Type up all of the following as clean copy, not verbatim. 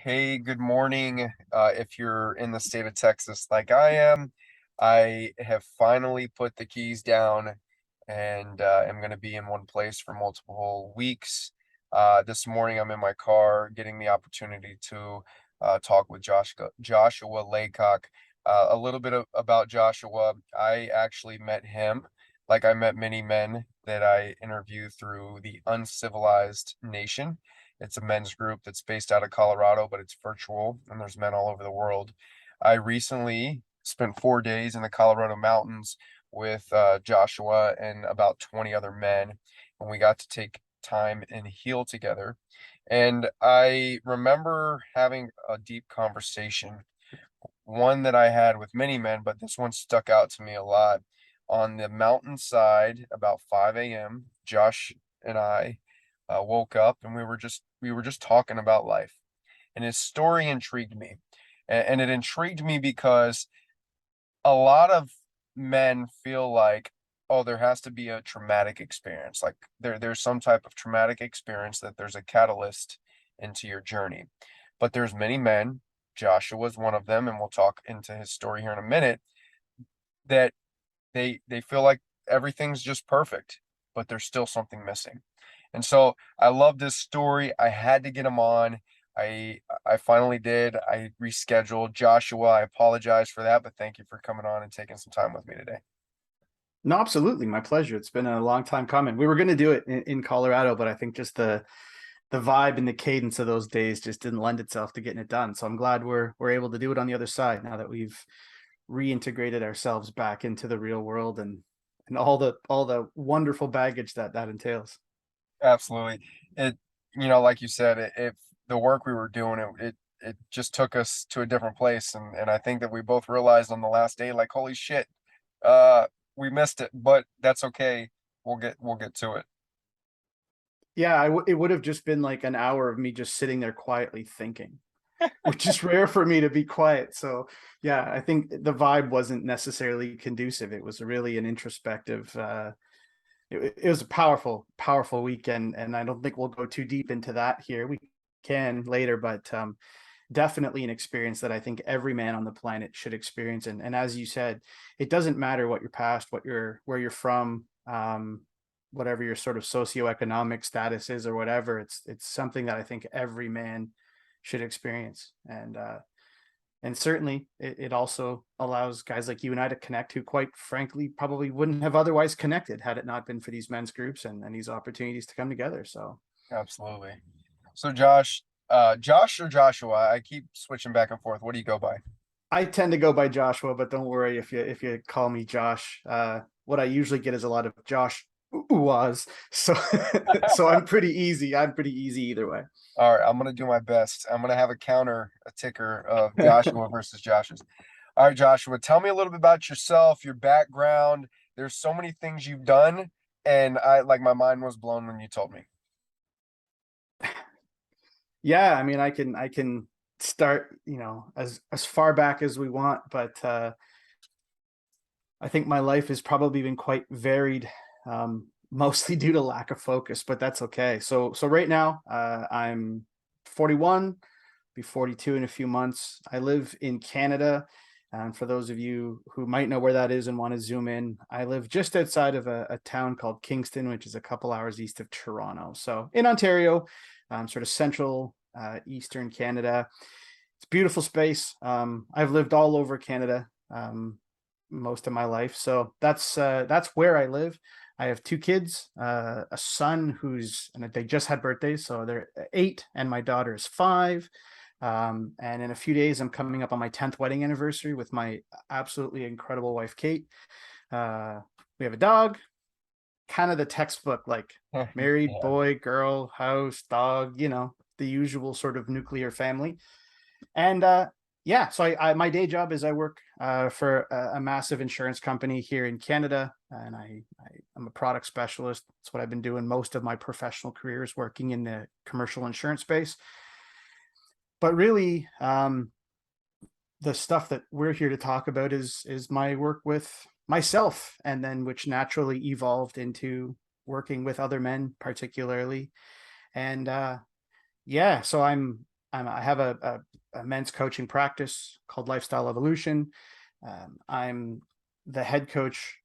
Hey, good morning. If you're in the state of Texas like I am, I have finally put the keys down and am going to be in one place for multiple weeks. This morning, I'm in my car getting the opportunity to talk with Joshua Laycock. A little bit about Joshua. I actually met him, like I met many men that I interview through the Uncivilized Nation. It's a men's group that's based out of Colorado, but it's virtual, and there's men all over the world. I recently spent 4 days in the Colorado mountains with Joshua and about 20 other men, and we got to take time and heal together. And I remember having a deep conversation, one that I had with many men, but this one stuck out to me a lot. On the mountainside, about 5 a.m., Josh and I woke up and we were just talking about life, and his story intrigued me, and it intrigued me because a lot of men feel like, oh, there has to be a traumatic experience, like there's some type of traumatic experience that there's a catalyst into your journey. But there's many men, Joshua was one of them, and we'll talk into his story here in a minute, that they feel like everything's just perfect, but there's still something missing. And so I love this story. I had to get him on. I finally did. I rescheduled. Joshua, I apologize for that, but thank you for coming on and taking some time with me today. No, absolutely. My pleasure. It's been a long time coming. We were going to do it in Colorado, but I think just the vibe and the cadence of those days just didn't lend itself to getting it done. So I'm glad we're able to do it on the other side now that we've reintegrated ourselves back into the real world and all the wonderful baggage that entails. Absolutely. It, like you said, if the work we were doing, it just took us to a different place. And I think that we both realized on the last day, like, holy shit, uh, we missed it, but that's okay. We'll get to it. Yeah, it would have just been like an hour of me just sitting there quietly thinking, which is rare for me to be quiet. So yeah, I think the vibe wasn't necessarily conducive. It was really an introspective. It was a powerful weekend, and I don't think we'll go too deep into that here. We can later, but definitely an experience that I think every man on the planet should experience. And as you said, it doesn't matter what your past, where you're from, whatever your sort of socioeconomic status is or whatever. It's something that I think every man should experience. And certainly it also allows guys like you and I to connect who quite frankly probably wouldn't have otherwise connected had it not been for these men's groups and these opportunities to come together. So Absolutely. So Josh or Joshua, I keep switching back and forth. What do you go by? I tend to go by Joshua, but don't worry if you call me Josh. What I usually get is a lot of Josh was so so I'm pretty easy. I'm pretty easy either way. All right, I'm gonna do my best. I'm gonna have a ticker of Joshua versus Joshua's. All right, Joshua, tell me a little bit about yourself, your background. There's so many things you've done, and I like my mind was blown when you told me. Yeah, I mean, I can start, as far back as we want, but I think my life has probably been quite varied, mostly due to lack of focus, but that's okay. So right now, I'm 41, be 42 in a few months. I live in Canada. And for those of you who might know where that is and want to zoom in, I live just outside of a town called Kingston, which is a couple hours east of Toronto. So in Ontario, sort of central eastern Canada. It's a beautiful space. I've lived all over Canada most of my life, so that's where I live. I have two kids, a son who's and they just had birthdays, so they're 8, and my daughter is 5. And in a few days, I'm coming up on my 10th wedding anniversary with my absolutely incredible wife, Kate. We have a dog, kind of the textbook, like married, Yeah. boy, girl, house, dog, the usual sort of nuclear family. And yeah, so my day job is I work for a massive insurance company here in Canada, and I'm a product specialist. That's what I've been doing most of my professional career, is working in the commercial insurance space. But really, the stuff that we're here to talk about is my work with myself, and then which naturally evolved into working with other men, particularly. And yeah, so I have a men's coaching practice called Lifestyle Evolution. I'm the head coach,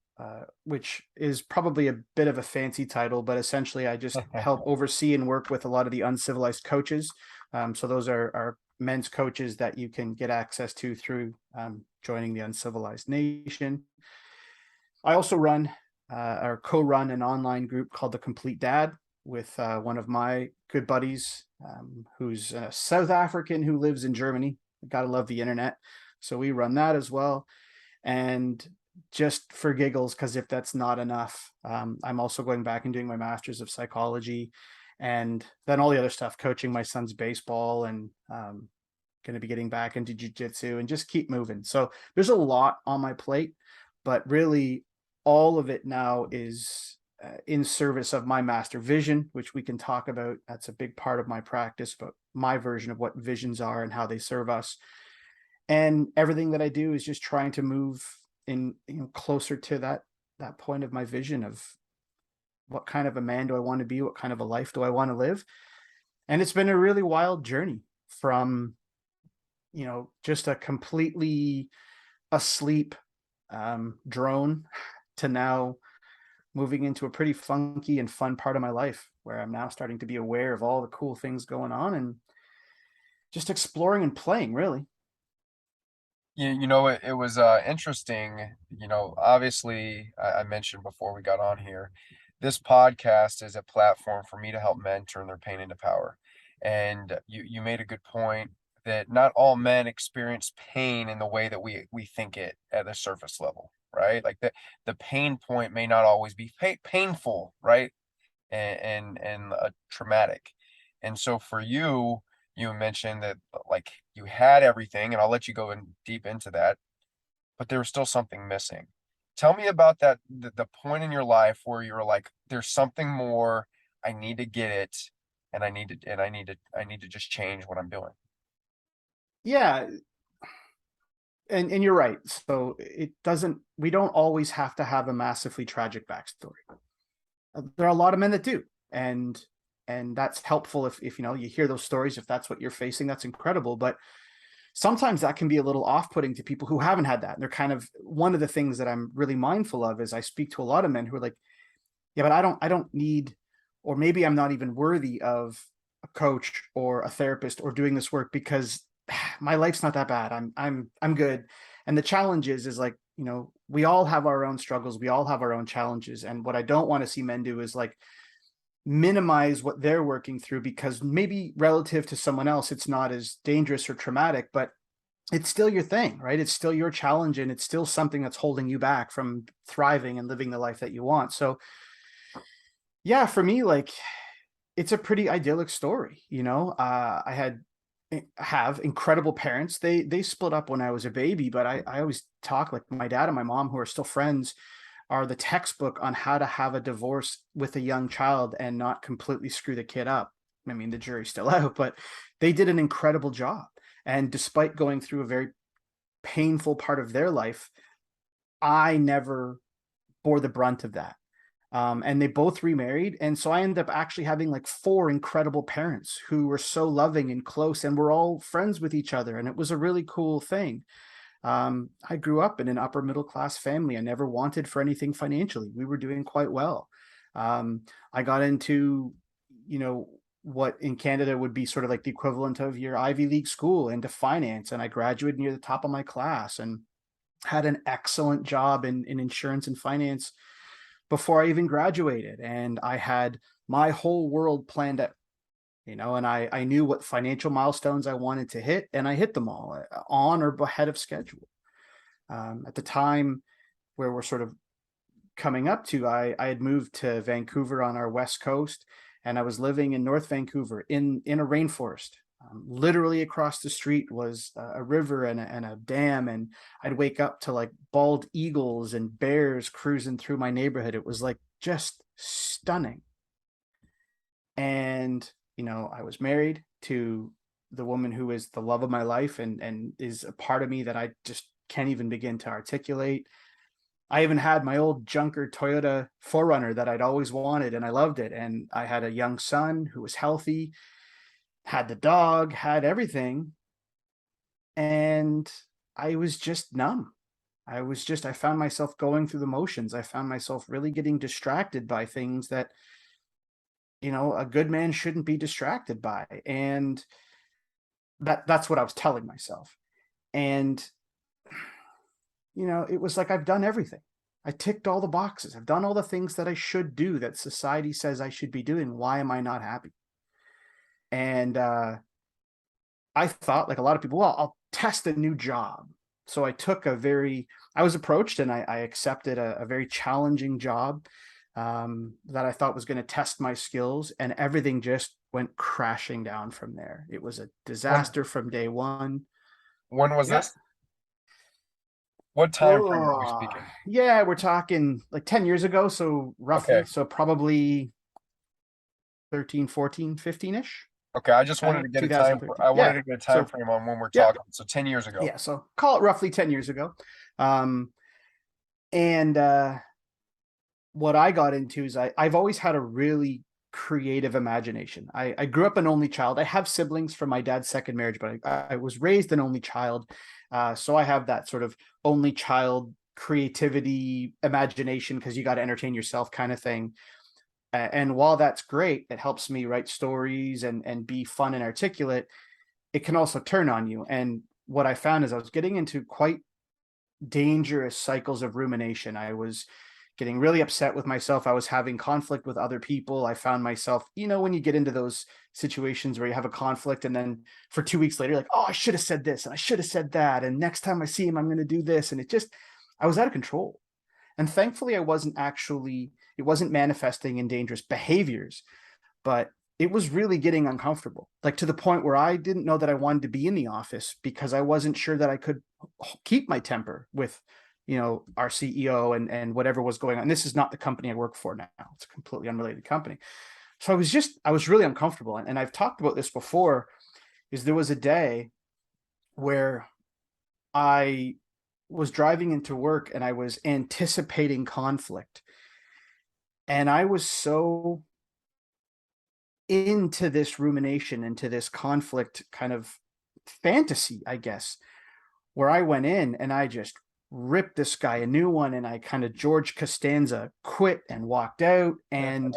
which is probably a bit of a fancy title, but essentially I just help oversee and work with a lot of the uncivilized coaches. So those are men's coaches that you can get access to through joining the Uncivilized Nation. I also run or co-run an online group called the Complete Dad with one of my good buddies, who's a South African who lives in Germany. Gotta love the internet. So we run that as well. And just for giggles, because if that's not enough, I'm also going back and doing my master's of psychology, and then all the other stuff, coaching my son's baseball, and going to be getting back into jujitsu, and just keep moving. So there's a lot on my plate, but really all of it now is in service of my master vision, which we can talk about. That's a big part of my practice, but my version of what visions are and how they serve us. And everything that I do is just trying to move in, closer to that point of my vision of what kind of a man do I want to be, what kind of a life do I want to live. And it's been a really wild journey from, just a completely asleep drone to now moving into a pretty funky and fun part of my life where I'm now starting to be aware of all the cool things going on and just exploring and playing, really. It was interesting. Obviously, I mentioned before we got on here, this podcast is a platform for me to help men turn their pain into power. And you made a good point that not all men experience pain in the way that we think it at the surface level, right? Like the pain point may not always be painful, right? And traumatic. And so for you, you mentioned that like you had everything, and I'll let you go in deep into that, but there was still something missing. Tell me about that, the point in your life where you were like, there's something more, I need to get it, and I need to just change what I'm doing. Yeah, and you're right. So we don't always have to have a massively tragic backstory. There are a lot of men that do, and that's helpful if you hear those stories. If that's what you're facing, that's incredible. But sometimes that can be a little off-putting to people who haven't had that. And they're kind of, one of the things that I'm really mindful of is I speak to a lot of men who are like, yeah, but I don't need, or maybe I'm not even worthy of a coach or a therapist or doing this work because my life's not that bad. I'm good. And the challenge is like, we all have our own struggles. We all have our own challenges. And what I don't want to see men do is like minimize what they're working through, because maybe relative to someone else, it's not as dangerous or traumatic, but it's still your thing, right? It's still your challenge, and it's still something that's holding you back from thriving and living the life that you want. So yeah, for me, like, it's a pretty idyllic story. I have incredible parents. They split up when I was a baby, but I always talk, like, my dad and my mom, who are still friends, are the textbook on how to have a divorce with a young child and not completely screw the kid up. I mean, the jury's still out, but they did an incredible job. And despite going through a very painful part of their life, I never bore the brunt of that. And they both remarried. And so I ended up actually having like four incredible parents who were so loving and close, and we're all friends with each other. And it was a really cool thing. I grew up in an upper middle class family. I never wanted for anything financially. We were doing quite well. I got into, what in Canada would be sort of like the equivalent of your Ivy League school, into finance. And I graduated near the top of my class and had an excellent job in insurance and finance before I even graduated. And I had my whole world planned out, and I knew what financial milestones I wanted to hit, and I hit them all on or ahead of schedule. At the time where we're sort of coming up to, I had moved to Vancouver on our west coast, and I was living in North Vancouver in a rainforest. Literally across the street was a river and a dam, and I'd wake up to like bald eagles and bears cruising through my neighborhood. It was like just stunning. And I was married to the woman who is the love of my life, and is a part of me that I just can't even begin to articulate. I even had my old junker Toyota 4Runner that I'd always wanted, and I loved it. And I had a young son who was healthy. had the dog, had everything, and I was just numb. I found myself going through the motions. I found myself really getting distracted by things that, a good man shouldn't be distracted by. And that's what I was telling myself. And, it was like I've done everything. I ticked all the boxes. I've done all the things that I should do that society says I should be doing. Why am I not happy? And I thought, like a lot of people, well, I'll test a new job. So I was approached and I accepted a very challenging job that I thought was going to test my skills, and everything just went crashing down from there. It was a When disaster from day one. when was Yeah. this? What time frame are we Oh, speaking? yeah, we're talking like 10 years ago. So roughly, Okay. so probably 13, 14, 15-ish, Okay. I just wanted okay, to get a time. 2013. I wanted Yeah. to get a time So, frame on when we're yeah, talking. So 10 years ago. yeah. So call it roughly 10 years ago. Um, and what I got into is I've always had a really creative imagination. I grew up an only child. I have siblings from my dad's second marriage, but I was raised an only child. So I have that sort of only child creativity, imagination, because you got to entertain yourself kind of thing. And while that's great, it helps me write stories and be fun and articulate. It can also turn on you. And what I found is I was getting into quite dangerous cycles of rumination. I was getting really upset with myself. I was having conflict with other people. I found myself, when you get into those situations where you have a conflict and then for 2 weeks later, like, oh, I should have said this and I should have said that. And next time I see him, I'm going to do this. And I was out of control. And thankfully, it wasn't manifesting in dangerous behaviors, but it was really getting uncomfortable, like to the point where I didn't know that I wanted to be in the office because I wasn't sure that I could keep my temper with, our CEO and whatever was going on. And this is not the company I work for now. It's a completely unrelated company. So I was really uncomfortable. And I've talked about this before, is there was a day where I was driving into work and I was anticipating conflict. And I was so into this rumination, into this conflict kind of fantasy, I guess, where I went in and I just ripped this guy a new one and I kind of George Costanza quit and walked out. And,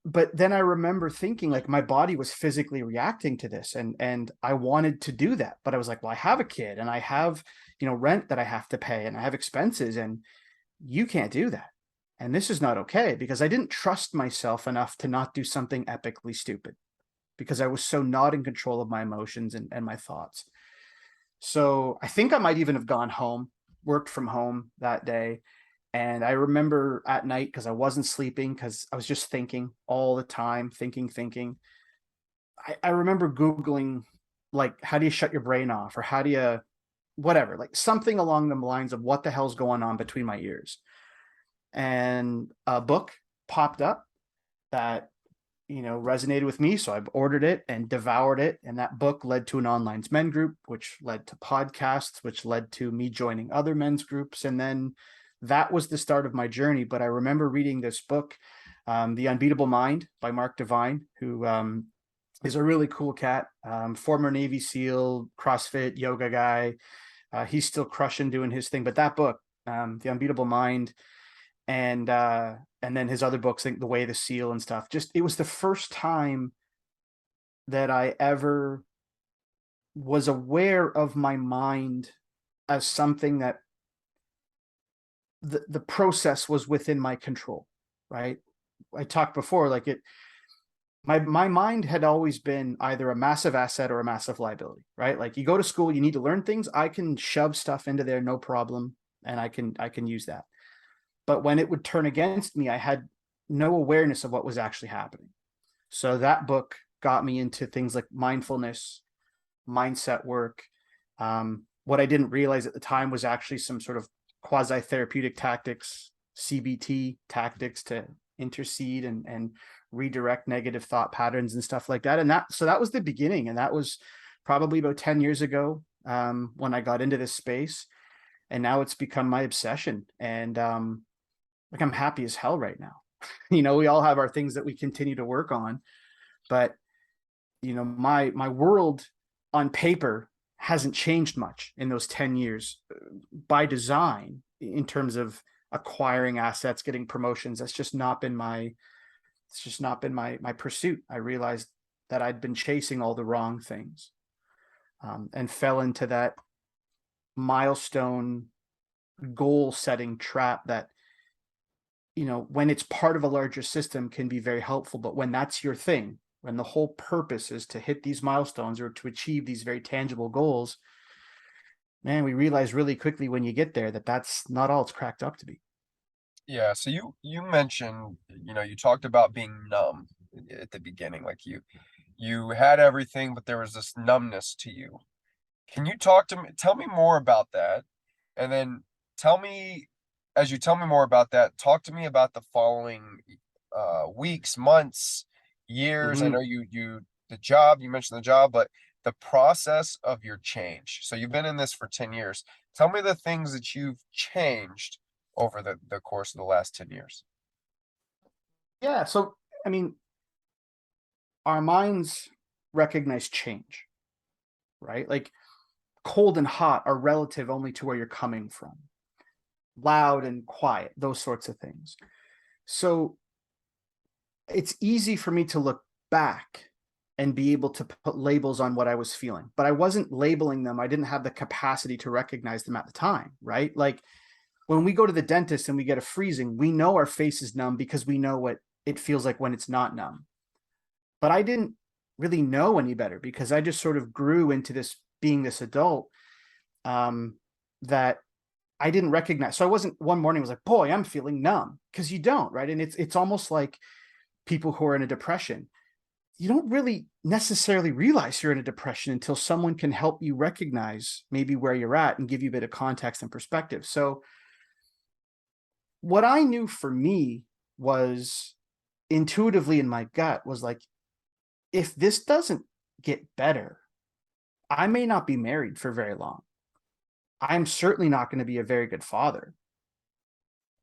but then I remember thinking like my body was physically reacting to this and I wanted to do that. But I was like, well, I have a kid and I have, rent that I have to pay and I have expenses and you can't do that. And this is not okay because I didn't trust myself enough to not do something epically stupid because I was so not in control of my emotions and my thoughts. So I think I might even have gone home, worked from home that day. And I remember at night, because I wasn't sleeping, because I was just thinking all the time, thinking. I remember Googling, like, how do you shut your brain off? Or how do you, whatever, like something along the lines of what the hell's going on between my ears. And a book popped up that resonated with me, so I ordered it and devoured it, and that book led to an online men's group, which led to podcasts, which led to me joining other men's groups, and then that was the start of my journey. But I remember reading this book, The Unbeatable Mind by Mark Divine, who is a really cool cat, former Navy SEAL, CrossFit, yoga guy. He's still crushing doing his thing, but that book, The Unbeatable Mind, and then his other books, like The Way the Seal and stuff. Just it was the first time that I ever was aware of my mind as something that the process was within my control, right? I talked before, like my mind had always been either a massive asset or a massive liability, right? Like you go to school, you need to learn things. I can shove stuff into there, no problem, and I can use that. But when it would turn against me, I had no awareness of what was actually happening. So that book got me into things like mindfulness, mindset work. What I didn't realize at the time was actually some sort of quasi therapeutic tactics, CBT tactics to intercede and redirect negative thought patterns and stuff like that. And that was the beginning. And that was probably about 10 years ago when I got into this space. And now it's become my obsession. And like I'm happy as hell right now. We all have our things that we continue to work on, but my world on paper hasn't changed much in those 10 years by design in terms of acquiring assets, getting promotions. It's just not been my pursuit. I realized that I'd been chasing all the wrong things, and fell into that milestone goal setting trap that, when it's part of a larger system can be very helpful. But when that's your thing, when the whole purpose is to hit these milestones or to achieve these very tangible goals, man, we realize really quickly when you get there that that's not all it's cracked up to be. Yeah, so you mentioned, you talked about being numb at the beginning, like you had everything, but there was this numbness to you. Can you tell me more about that? And then tell me, as you tell me more about that, talk to me about the following weeks, months, years. I know Mm-hmm. the job, you mentioned the job, but the process of your change. So you've been in this for 10 years. Tell me the things that you've changed over the course of the last 10 years. Yeah. So, I mean, our minds recognize change, right? Like cold and hot are relative only to where you're coming from, loud and quiet, those sorts of things. So it's easy for me to look back and be able to put labels on what I was feeling, but I wasn't labeling them. I didn't have the capacity to recognize them at the time, right? Like when we go to the dentist and we get a freezing, we know our face is numb because we know what it feels like when it's not numb. But I didn't really know any better because I just sort of grew into this being this adult, um, that I didn't recognize. So I wasn't one morning was like, boy, I'm feeling numb, because you don't, right? And it's almost like people who are in a depression. You don't really necessarily realize you're in a depression until someone can help you recognize maybe where you're at and give you a bit of context and perspective. So what I knew for me was intuitively in my gut was like, if this doesn't get better, I may not be married for very long. I'm certainly not going to be a very good father.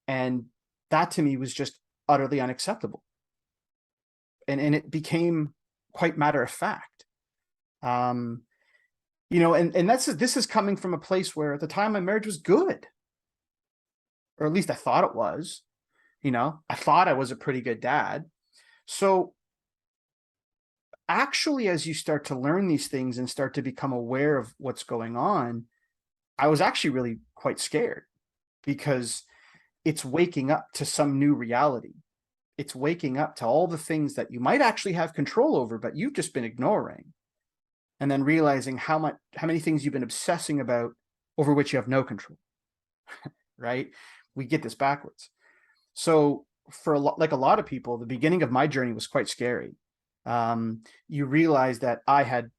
And that to me was just utterly unacceptable. And it became quite matter of fact. Um, and this is coming from a place where at the time my marriage was good, or at least I thought it was. I thought I was a pretty good dad. So actually, as you start to learn these things and start to become aware of what's going on, I was actually really quite scared, because it's waking up to some new reality. It's waking up to all the things that you might actually have control over, but you've just been ignoring. And then realizing how many things you've been obsessing about over which you have no control, right? We get this backwards. So for like a lot of people, the beginning of my journey was quite scary. You realize that I had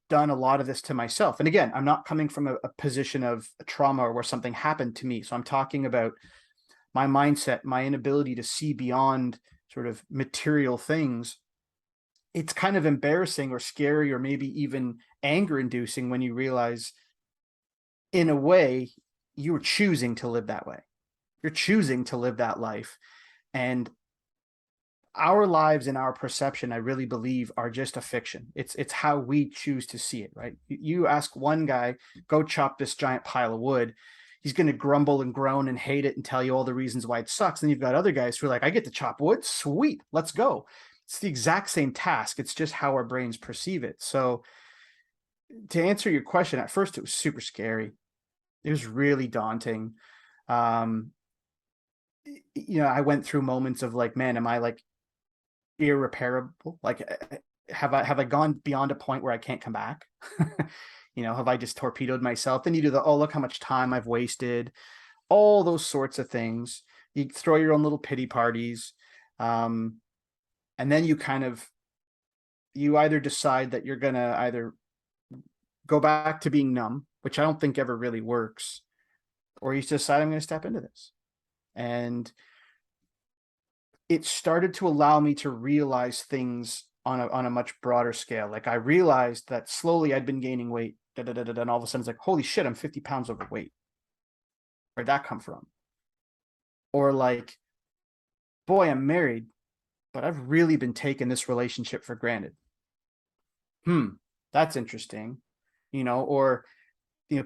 done a lot of this to myself. And again, I'm not coming from a position of trauma or where something happened to me. So I'm talking about my mindset, my inability to see beyond sort of material things. It's kind of embarrassing or scary or maybe even anger inducing when you realize, in a way, you were choosing to live that way. You're choosing to live that life. And our lives and our perception, I really believe, are just a fiction. It's how we choose to see it, right? You ask one guy, go chop this giant pile of wood. He's going to grumble and groan and hate it and tell you all the reasons why it sucks. Then you've got other guys who are like, I get to chop wood. Sweet. Let's go. It's the exact same task. It's just how our brains perceive it. So to answer your question, at first it was super scary. It was really daunting. Um, I went through moments of like, man, am I like irreparable? Like, have I gone beyond a point where I can't come back? Have I just torpedoed myself? Then you do oh, look how much time I've wasted, all those sorts of things. You throw your own little pity parties. And then you either decide that you're going to either go back to being numb, which I don't think ever really works, or you decide I'm going to step into this. And it started to allow me to realize things on a much broader scale. Like I realized that slowly I'd been gaining weight, and all of a sudden it's like, holy shit, I'm 50 pounds overweight. Where'd that come from? Or like, boy, I'm married, but I've really been taking this relationship for granted. That's interesting. Or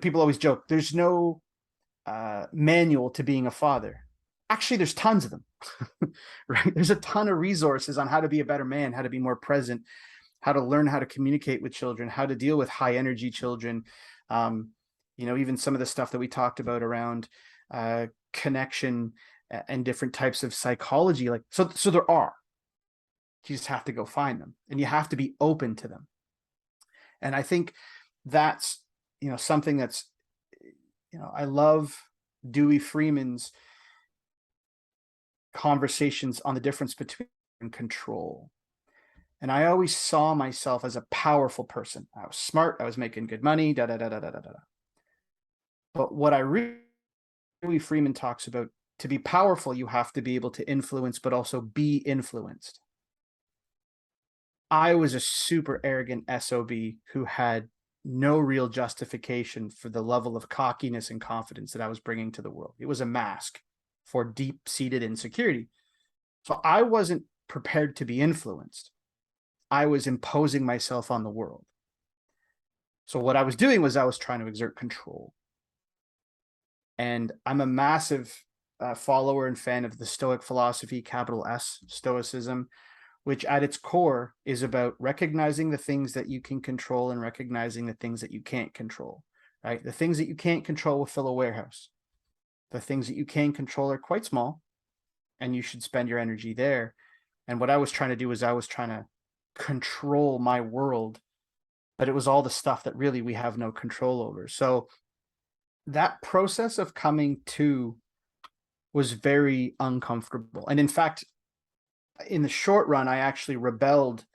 people always joke there's no manual to being a father. Actually, there's tons of them. Right? There's a ton of resources on how to be a better man, how to be more present, how to learn how to communicate with children, how to deal with high energy children. um, even some of the stuff that we talked about around connection and different types of psychology, like so there are. You just have to go find them, and you have to be open to them. And I think that's something that's I love Dewey Freeman's conversations on the difference between control. And I always saw myself as a powerful person. I was smart, I was making good money, da da da da da da da. But what I really Dewey Freeman talks about, to be powerful, you have to be able to influence, but also be influenced. I was a super arrogant SOB who had no real justification for the level of cockiness and confidence that I was bringing to the world. It was a mask for deep-seated insecurity. So I wasn't prepared to be influenced. I was imposing myself on the world. So what I was doing was I was trying to exert control. And I'm a massive follower and fan of the Stoic philosophy, capital S, Stoicism, which at its core is about recognizing the things that you can control and recognizing the things that you can't control, right? The things that you can't control will fill a warehouse. The things that you can control are quite small, and you should spend your energy there. And what I was trying to do is I was trying to control my world, but it was all the stuff that really we have no control over. So that process of coming to was very uncomfortable. And in fact, in the short run, I actually rebelled,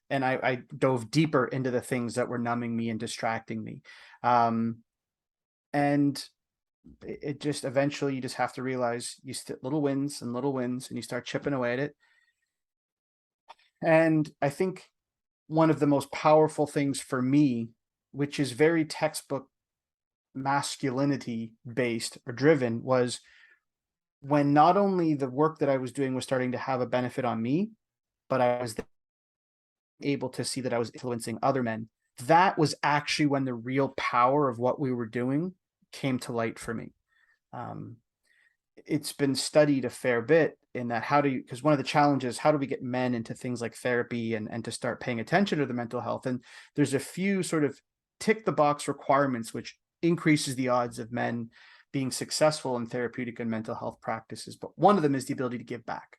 and I dove deeper into the things that were numbing me and distracting me. And it just eventually, you just have to realize you little wins and little wins, and you start chipping away at it. And I think one of the most powerful things for me, which is very textbook masculinity based or driven, was when not only the work that I was doing was starting to have a benefit on me, but I was able to see that I was influencing other men. That was actually when the real power of what we were doing came to light for me. It's been studied a fair bit in that because one of the challenges, how do we get men into things like therapy and to start paying attention to their mental health? And there's a few sort of tick the box requirements, which increases the odds of men being successful in therapeutic and mental health practices. But one of them is the ability to give back,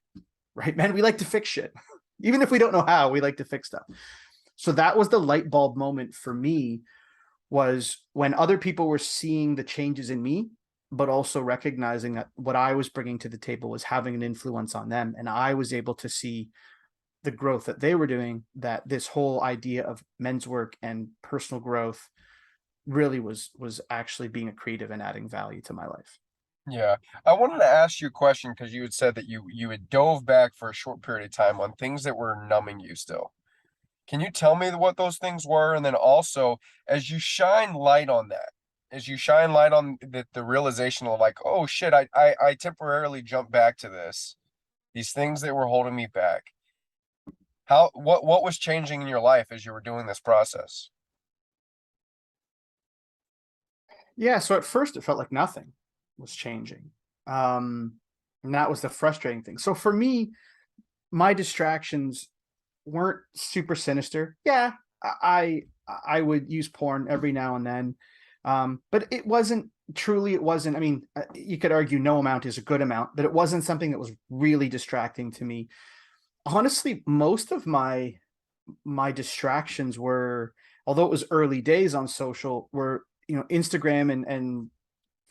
right? Men, we like to fix shit. Even if we don't know how, we like to fix stuff. So that was the light bulb moment for me, was when other people were seeing the changes in me, but also recognizing that what I was bringing to the table was having an influence on them. And I was able to see the growth that they were doing, that this whole idea of men's work and personal growth really was actually being a creative and adding value to my life. Yeah, I wanted to ask you a question because you had said that you had dove back for a short period of time on things that were numbing you still. Can you tell me what those things were? And then also, as you shine light on that, as you shine light on the realization of like, oh shit, I temporarily jumped back to these things that were holding me back. What was changing in your life as you were doing this process? Yeah, so at first it felt like nothing was changing. And that was the frustrating thing. So for me, my distractions weren't super sinister. Yeah, I would use porn every now and then. But it wasn't it wasn't. I mean, you could argue no amount is a good amount, but it wasn't something that was really distracting to me. Honestly, most of my distractions were, although it was early days on social, were Instagram and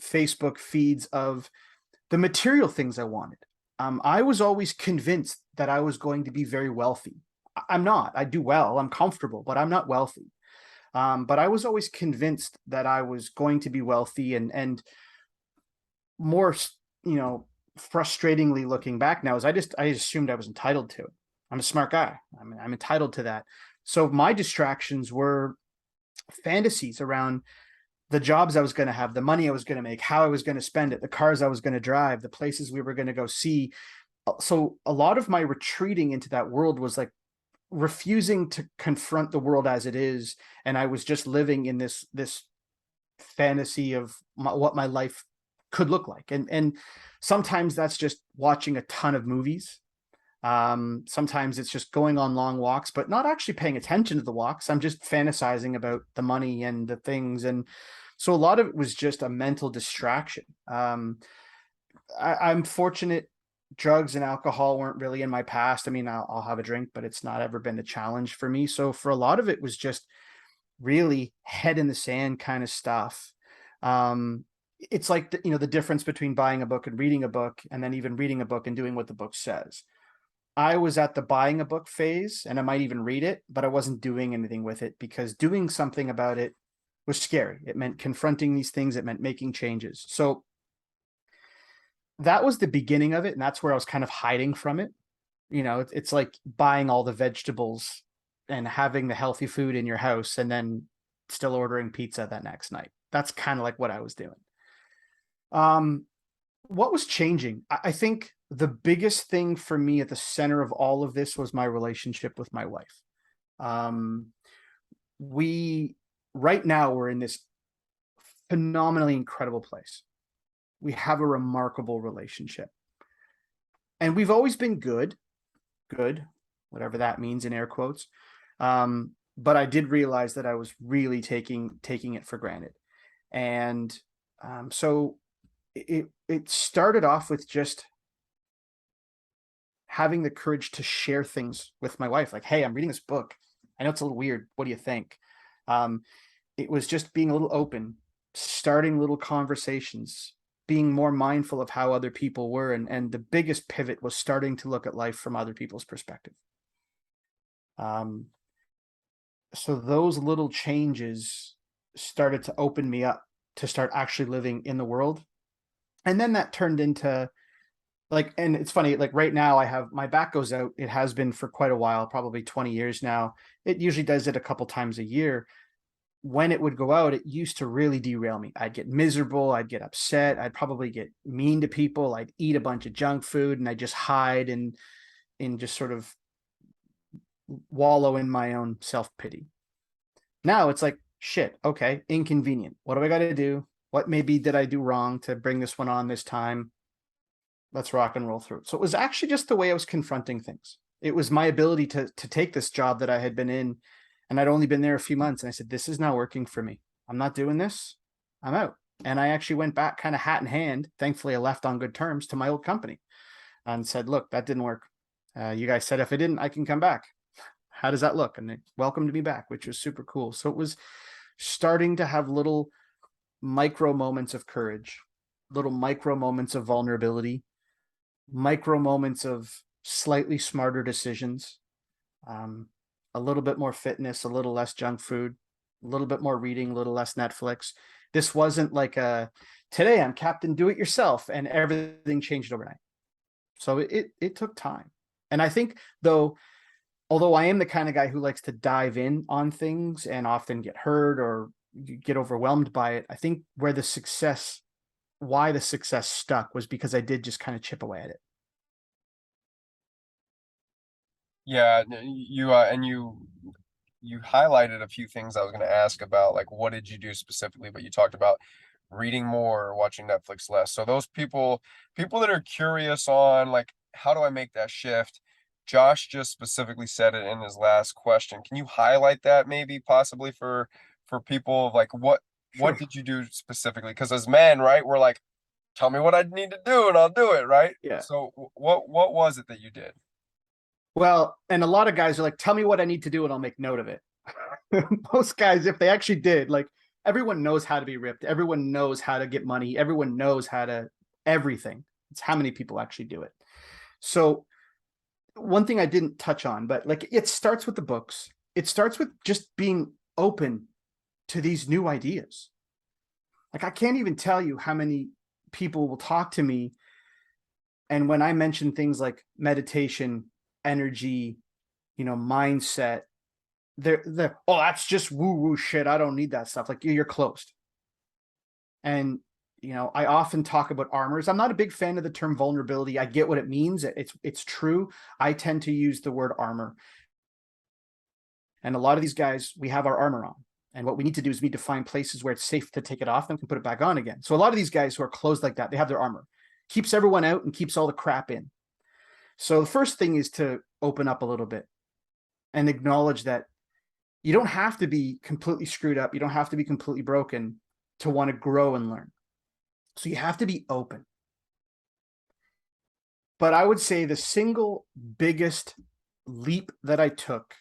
Facebook feeds of the material things I wanted. I was always convinced that I was going to be very wealthy. I'm not. I do well. I'm comfortable, but I'm not wealthy. But I was always convinced that I was going to be wealthy, and more, frustratingly looking back now, is I assumed I was entitled to it. I'm a smart guy. I'm entitled to that. So my distractions were fantasies around the jobs I was going to have, the money I was going to make, how I was going to spend it, the cars I was going to drive, the places we were going to go see. So a lot of my retreating into that world was like refusing to confront the world as it is, and I was just living in this fantasy of what my life could look like. And sometimes that's just watching a ton of movies. Sometimes it's just going on long walks, but not actually paying attention to the walks. I'm just fantasizing about the money and the things. And so a lot of it was just a mental distraction. I'm fortunate drugs and alcohol weren't really in my past. I mean, I'll have a drink, but it's not ever been a challenge for me. So for a lot of it was just really head in the sand kind of stuff. It's like the difference between buying a book and reading a book, and then even reading a book and doing what the book says. I was at the buying a book phase, and I might even read it, but I wasn't doing anything with it because doing something about it was scary. It meant confronting these things. It meant making changes. So that was the beginning of it, and that's where I was kind of hiding from it. It's like buying all the vegetables and having the healthy food in your house and then still ordering pizza that next night. That's kind of like what I was doing. Um, what was changing? I think the biggest thing for me at the center of all of this was my relationship with my wife. Um, we right now we're in this phenomenally incredible place. We have a remarkable relationship. And we've always been good, whatever that means in air quotes. But I did realize that I was really taking it for granted. And so it started off with just having the courage to share things with my wife. Like, hey, I'm reading this book. I know it's a little weird. What do you think? Um, it was just being a little open, starting little conversations, being more mindful of how other people were. And the biggest pivot was starting to look at life from other people's perspective. Um, so those little changes started to open me up to start actually living in the world. And then that turned into like, and it's funny, like right now I have my back goes out. It has been for quite a while, probably 20 years now. It usually does it a couple times a year. When it would go out, it used to really derail me. I'd get miserable. I'd get upset. I'd probably get mean to people. I'd eat a bunch of junk food and I'd just hide and just sort of wallow in my own self-pity. Now it's like, shit, okay, inconvenient. What do I got to do? What maybe did I do wrong to bring this one on this time? Let's rock and roll through it. So it was actually just the way I was confronting things. It was my ability to take this job that I had been in, and I'd only been there a few months. And I said, this is not working for me. I'm not doing this. I'm out. And I actually went back kind of hat in hand. Thankfully, I left on good terms to my old company and said, look, that didn't work. You guys said if it didn't, I can come back. How does that look? And they welcomed me back, which was super cool. So it was starting to have little micro moments of courage, little micro moments of vulnerability, micro moments of slightly smarter decisions, a little bit more fitness, a little less junk food, a little bit more reading, a little less Netflix. This wasn't like today I'm Captain Do It Yourself and everything changed overnight. So it took time. And I think although I am the kind of guy who likes to dive in on things and often get hurt or get overwhelmed by it, I think why the success stuck was because I did just kind of chip away at it. Yeah, you highlighted a few things I was going to ask about, like what did you do specifically, but you talked about reading more, watching Netflix less. So those people that are curious on like how do I make that shift? Josh just specifically said it in his last question. Can you highlight that maybe possibly for people of like what Sure. did you do specifically? Because as men, right, we're like, tell me what I need to do and I'll do it, right? Yeah. So what was it that you did? Well, and a lot of guys are like, tell me what I need to do and I'll make note of it. Most guys, if they actually did, like everyone knows how to be ripped. Everyone knows how to get money. Everyone knows how to everything. It's how many people actually do it. So one thing I didn't touch on, but like it starts with the books. It starts with just being open to these new ideas. Like I can't even tell you how many people will talk to me. And when I mention things like meditation, energy, mindset, they're oh, that's just woo woo shit. I don't need that stuff. Like you're closed. And I often talk about armors. I'm not a big fan of the term vulnerability. I get what it means. It's true. I tend to use the word armor. And a lot of these guys, we have our armor on. And what we need to do is we need to find places where it's safe to take it off and we can put it back on again. So a lot of these guys who are closed like that, they have their armor. Keeps everyone out and keeps all the crap in. So the first thing is to open up a little bit and acknowledge that you don't have to be completely screwed up. You don't have to be completely broken to want to grow and learn. So you have to be open. But I would say the single biggest leap that I took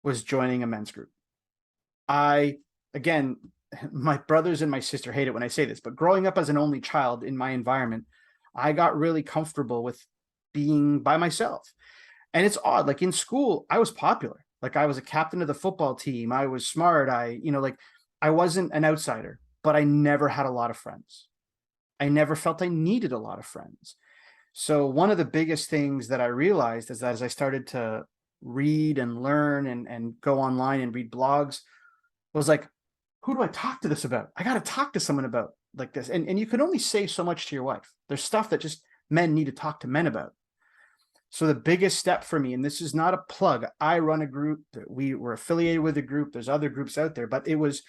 was joining a men's group. Again, my brothers and my sister hate it when I say this, but growing up as an only child in my environment, I got really comfortable with being by myself. And it's odd. Like in school, I was popular. Like I was a captain of the football team. I was smart. Like I wasn't an outsider, but I never had a lot of friends. I never felt I needed a lot of friends. So one of the biggest things that I realized is that as I started to read and learn and go online and read blogs, was like, who do I talk to this about? I got to talk to someone about like this. And you can only say so much to your wife. There's stuff that just men need to talk to men about. So the biggest step for me, and this is not a plug, I run a group that we were affiliated with a group. There's other groups out there, but it was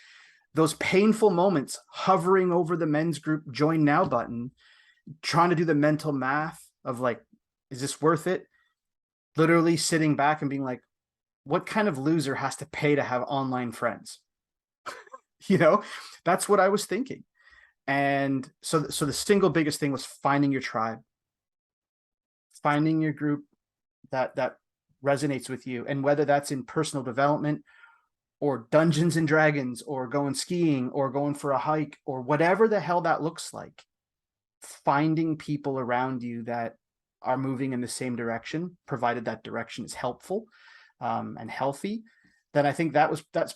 those painful moments hovering over the men's group join now button, trying to do the mental math of like, is this worth it? Literally sitting back and being like, what kind of loser has to pay to have online friends? That's what I was thinking. And so the single biggest thing was finding your tribe, finding your group that resonates with you. And whether that's in personal development or Dungeons and Dragons or going skiing or going for a hike or whatever the hell that looks like, finding people around you that are moving in the same direction, provided that direction is helpful and healthy, then I think that's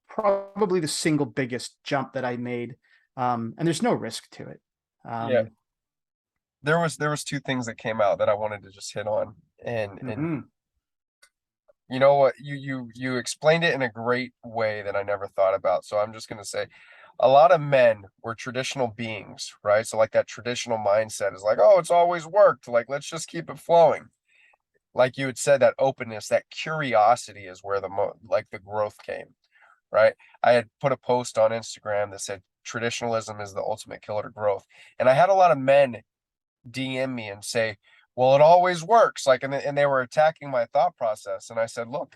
probably the single biggest jump that I made. And there's no risk to it. Yeah, there was two things that came out that I wanted to just hit on. And mhm. you know what, you explained it in a great way that I never thought about. So I'm just gonna say a lot of men were traditional beings, right? So like that traditional mindset is like, oh, it's always worked. Like, let's just keep it flowing. Like you had said, that openness, that curiosity is where the growth came, right? I had put a post on Instagram that said traditionalism is the ultimate killer to growth. And I had a lot of men DM me and say, well, it always works. Like, and they were attacking my thought process. And I said, look,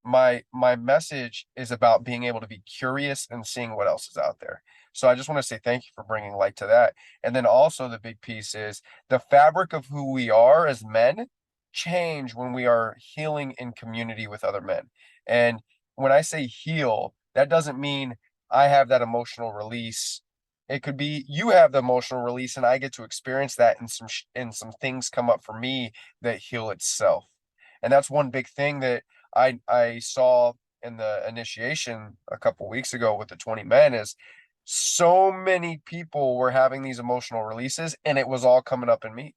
my message is about being able to be curious and seeing what else is out there. So I just want to say thank you for bringing light to that. And then also the big piece is the fabric of who we are as men change when we are healing in community with other men. And when I say heal, that doesn't mean I have that emotional release. It could be you have the emotional release and I get to experience that, and some things come up for me that heal itself. And that's one big thing that I saw in the initiation a couple weeks ago with the 20 men is so many people were having these emotional releases and it was all coming up in me.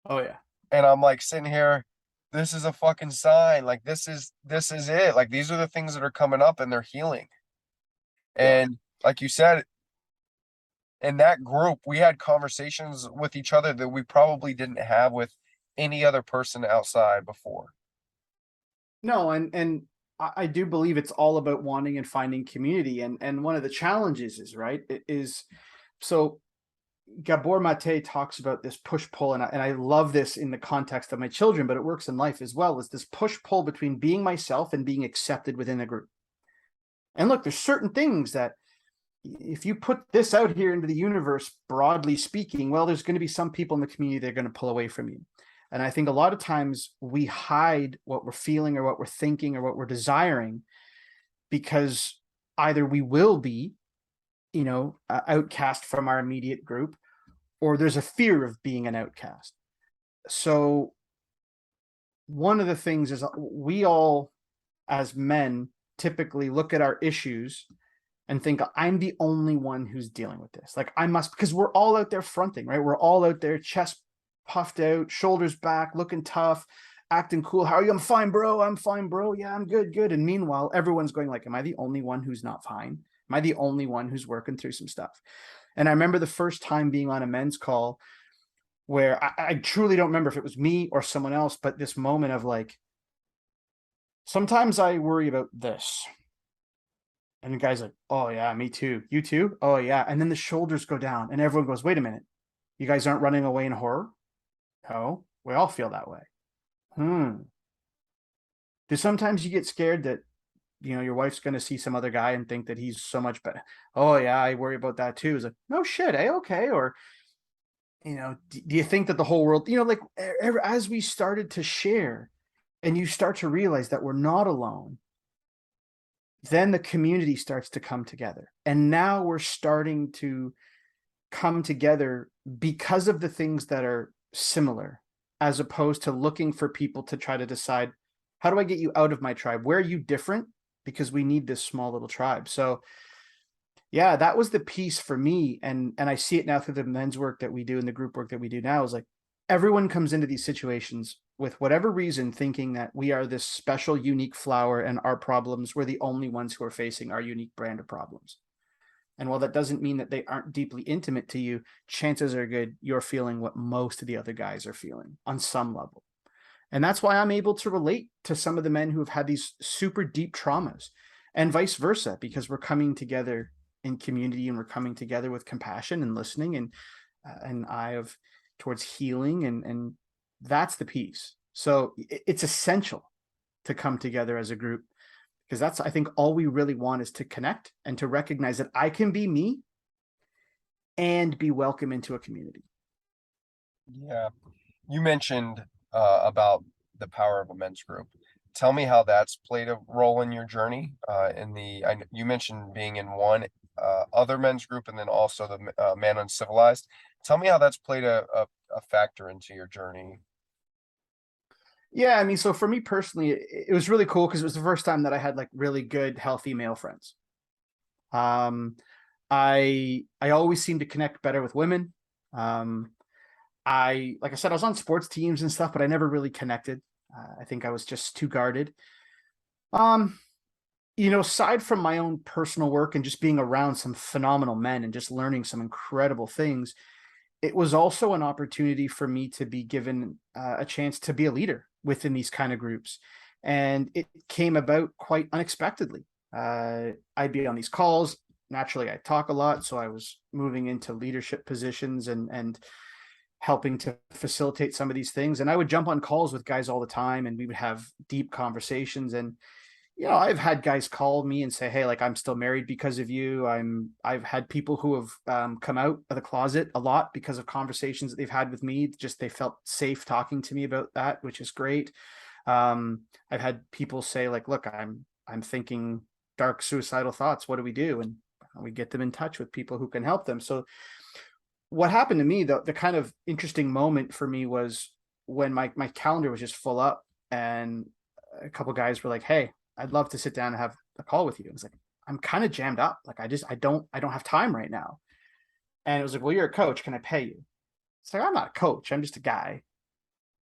Oh yeah. And I'm like sitting here, this is a fucking sign. Like this is it. Like these are the things that are coming up and they're healing. Yeah. And like you said, in that group, we had conversations with each other that we probably didn't have with any other person outside before. No, and I do believe it's all about wanting and finding community. And one of the challenges is right is so Gabor Mate talks about this push pull, and I love this in the context of my children, but it works in life as well. Is this push pull between being myself and being accepted within a group? And look, there's certain things that if you put this out here into the universe, broadly speaking, well, there's going to be some people in the community that are going to pull away from you. And I think a lot of times we hide what we're feeling or what we're thinking or what we're desiring because either we will be, outcast from our immediate group, or there's a fear of being an outcast. So one of the things is we all, as men, typically look at our issues and think I'm the only one who's dealing with this. Like I must, because we're all out there fronting, right? We're all out there, chest puffed out, shoulders back, looking tough, acting cool. How are you? I'm fine, bro. I'm fine, bro. Yeah, I'm good, good. And meanwhile, everyone's going like, am I the only one who's not fine? Am I the only one who's working through some stuff? And I remember the first time being on a men's call where I truly don't remember if it was me or someone else, but this moment of like, Sometimes I worry about this. And the guy's like, oh, yeah, me too. You too? Oh, yeah. And then the shoulders go down and everyone goes, wait a minute. You guys aren't running away in horror? No, we all feel that way. Hmm. Do sometimes you get scared that, your wife's going to see some other guy and think that he's so much better? Oh, yeah, I worry about that too. It's like, no shit, eh? Okay. Or, do you think that the whole world, like as we started to share and you start to realize that we're not alone, then the community starts to come together. And now we're starting to come together because of the things that are similar, as opposed to looking for people to try to decide, how do I get you out of my tribe? Where are you different? Because we need this small little tribe. So yeah, that was the piece for me. And I see it now through the men's work that we do and the group work that we do now, is like everyone comes into these situations with whatever reason thinking that we are this special, unique flower, and our problems, we're the only ones who are facing our unique brand of problems. And while that doesn't mean that they aren't deeply intimate to you, chances are good you're feeling what most of the other guys are feeling on some level. And that's why I'm able to relate to some of the men who have had these super deep traumas, and vice versa, because we're coming together in community and we're coming together with compassion and listening and an eye of towards healing, and that's the piece. So it's essential to come together as a group, because that's, I think, all we really want, is to connect and to recognize that I can be me and be welcome into a community. Yeah. You mentioned about the power of a men's group. Tell me how that's played a role in your journey. You mentioned being in one other men's group and then also the Man Uncivilized. Tell me how that's played a factor into your journey. Yeah, I mean, so for me personally, it was really cool because it was the first time that I had like really good, healthy male friends. Um, I always seem to connect better with women. Um, I like I said, I was on sports teams and stuff, but I never really connected. I think I was just too guarded. Um, Aside from my own personal work and just being around some phenomenal men and just learning some incredible things, it was also an opportunity for me to be given a chance to be a leader within these kind of groups. And it came about quite unexpectedly. I'd be on these calls. Naturally, I talk a lot. So I was moving into leadership positions and helping to facilitate some of these things. And I would jump on calls with guys all the time and we would have deep conversations. And I've had guys call me and say, "Hey, like I'm still married because of you." I've had people who have come out of the closet a lot because of conversations that they've had with me. Just they felt safe talking to me about that, which is great. I've had people say, like, "Look, I'm thinking dark suicidal thoughts. What do we do?" And we get them in touch with people who can help them. So what happened to me, the kind of interesting moment for me was when my calendar was just full up, and a couple guys were like, "Hey, I'd love to sit down and have a call with you." I was like, "I'm kind of jammed up. Like I don't have time right now." And it was like, "Well, you're a coach. Can I pay you?" It's like, "I'm not a coach. I'm just a guy."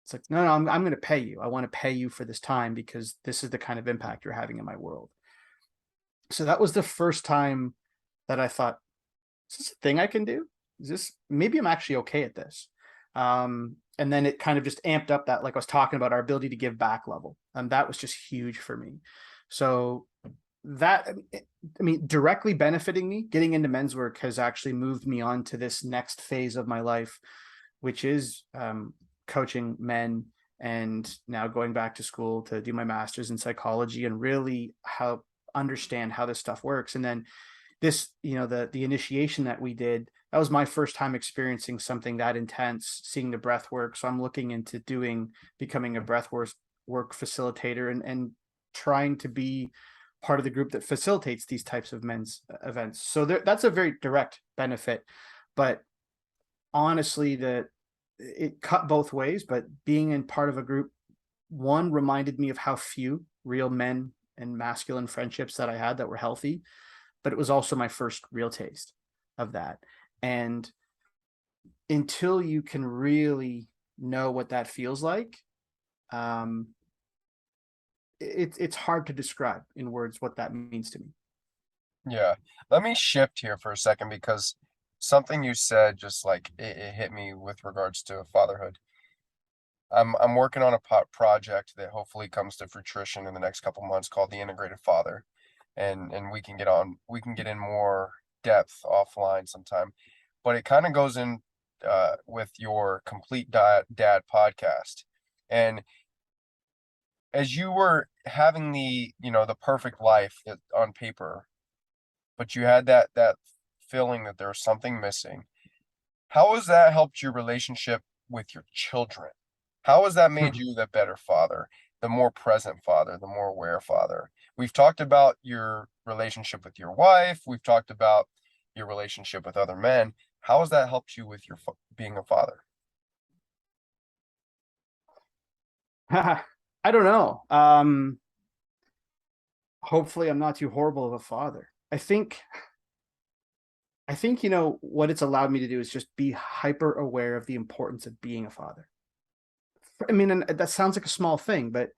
It's like, "No, no, I'm going to pay you. I want to pay you for this time because this is the kind of impact you're having in my world." So that was the first time that I thought, is this a thing I can do? Is this, maybe I'm actually okay at this? And then it kind of just amped up that, like I was talking about, our ability to give back level. And that was just huge for me. So that, I mean, directly benefiting me, getting into men's work has actually moved me on to this next phase of my life, which is coaching men, and now going back to school to do my master's in psychology and really help understand how this stuff works. And then this, the initiation that we did, that was my first time experiencing something that intense, seeing the breath work. So I'm looking into becoming a breath work facilitator, and trying to be part of the group that facilitates these types of men's events. So that's a very direct benefit. But honestly, it cut both ways. But being in part of a group, one, reminded me of how few real men and masculine friendships that I had that were healthy, but it was also my first real taste of that. And until you can really know what that feels like, um, it's hard to describe in words what that means to me. Yeah. Let me shift here for a second because something you said just like it hit me with regards to fatherhood. I'm working on a project that hopefully comes to fruition in the next couple months called the Integrated Father, and we can get in more depth offline sometime, but it kind of goes in with your complete dad podcast, and as you were having the perfect life that on paper, but you had that feeling that there was something missing. How has that helped your relationship with your children? How has that made you the better father, the more present father, the more aware father? We've talked about your relationship with your wife. We've talked about your relationship with other men. How has that helped you with your being a father? I don't know. Hopefully I'm not too horrible of a father. I think what it's allowed me to do is just be hyper aware of the importance of being a father. I mean, and that sounds like a small thing, but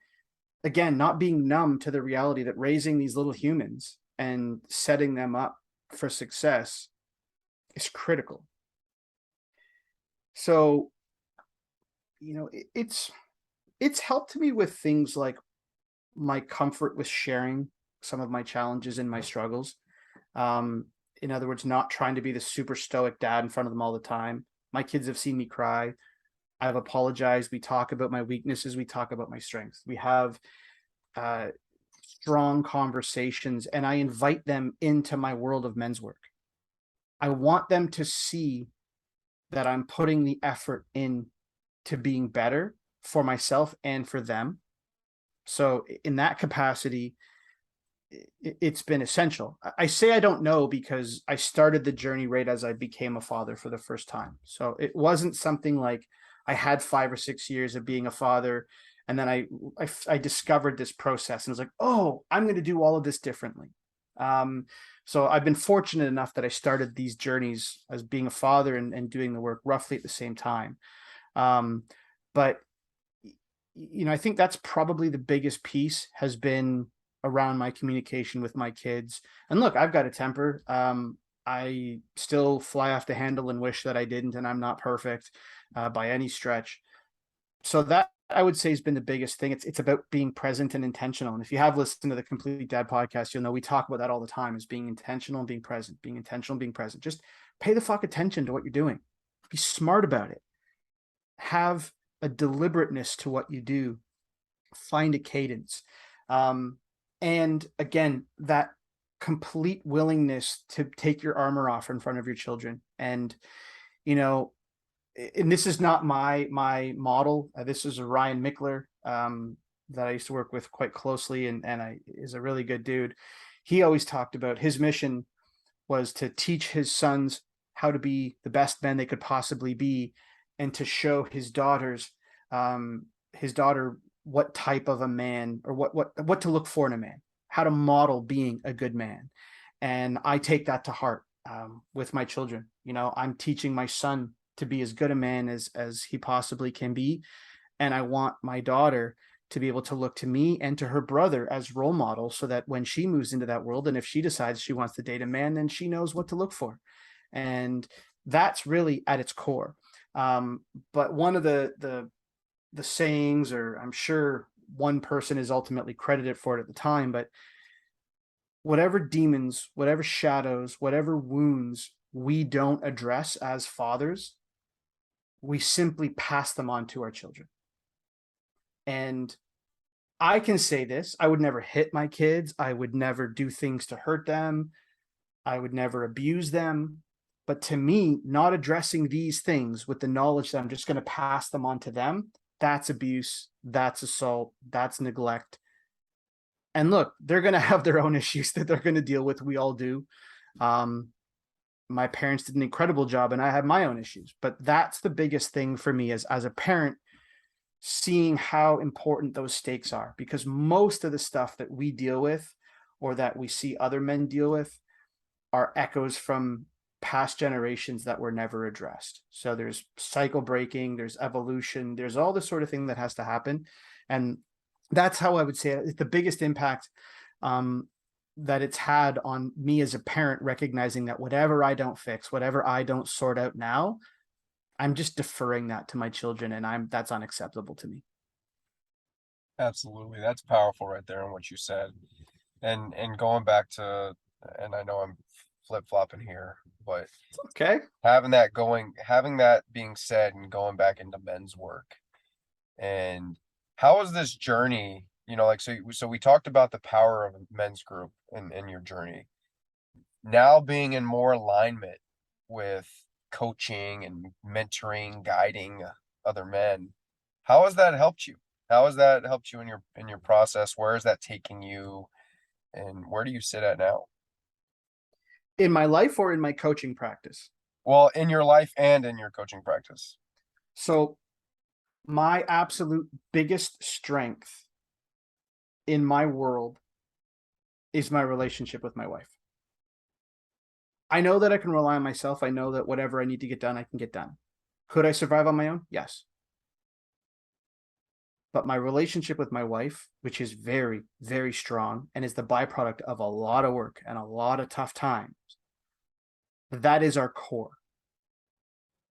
again, not being numb to the reality that raising these little humans and setting them up for success is critical. So, it's helped me with things like my comfort with sharing some of my challenges and my struggles. Um, in other words, not trying to be the super stoic dad in front of them all the time. My kids have seen me cry. I've apologized. We talk about my weaknesses. We talk about my strengths. We have uh, strong conversations, and I invite them into my world of men's work. I want them to see that I'm putting the effort in to being better for myself and for them. So, in that capacity, it's been essential. I say I don't know because I started the journey right as I became a father for the first time. So it wasn't something like I had 5 or 6 years of being a father, and then I discovered this process and was like, oh, I'm going to do all of this differently. Um, so I've been fortunate enough that I started these journeys as being a father and doing the work roughly at the same time. Um, but I think that's probably the biggest piece has been around my communication with my kids. And look, I've got a temper. I still fly off the handle and wish that I didn't, and I'm not perfect by any stretch. So that I would say has been the biggest thing. It's about being present and intentional. And if you have listened to the Complete Dad podcast, you'll know we talk about that all the time: is being intentional and being present, being intentional and being present. Just pay the fuck attention to what you're doing. Be smart about it. Have a deliberateness to what you do. Find a cadence. Um, and again, that complete willingness to take your armor off in front of your children. And, you know, and this is not my model. This is Ryan Mickler, that I used to work with quite closely, and I is a really good dude. He always talked about his mission was to teach his sons how to be the best men they could possibly be, and to show his daughter what type of a man, or what to look for in a man, how to model being a good man. And I take that to heart with my children. I'm teaching my son to be as good a man as he possibly can be, and I want my daughter to be able to look to me and to her brother as role models, so that when she moves into that world, and if she decides she wants to date a man, then she knows what to look for. And that's really at its core. But one of the sayings, or I'm sure one person is ultimately credited for it at the time, but whatever demons, whatever shadows, whatever wounds we don't address as fathers, we simply pass them on to our children. And I can say this: I would never hit my kids. I would never do things to hurt them. I would never abuse them. But to me, not addressing these things with the knowledge that I'm just going to pass them on to them, that's abuse, that's assault, that's neglect. And look, they're going to have their own issues that they're going to deal with. We all do. Um, my parents did an incredible job, and I have my own issues. But that's the biggest thing for me as a parent, seeing how important those stakes are, because most of the stuff that we deal with, or that we see other men deal with, are echoes from past generations that were never addressed. So there's cycle breaking, there's evolution, there's all this sort of thing that has to happen. And that's how I would say it's the biggest impact that it's had on me as a parent, recognizing that whatever I don't fix, whatever I don't sort out now, I'm just deferring that to my children, and that's unacceptable to me. Absolutely. That's powerful right there in what you said. And going back to, and I know I'm flip-flopping here, but Okay. having that being said and going back into men's work, and how was this journey, like, so we talked about the power of a men's group in your journey. Now being in more alignment with coaching and mentoring, guiding other men, how has that helped you? How has that helped you in your process? Where is that taking you, and where do you sit at now? In my life or in my coaching practice? Well, in your life and in your coaching practice. So, my absolute biggest strength in my world is my relationship with my wife. I know that I can rely on myself. I know that whatever I need to get done, I can get done. Could I survive on my own? Yes. But my relationship with my wife, which is very, very strong and is the byproduct of a lot of work and a lot of tough times, that is our core.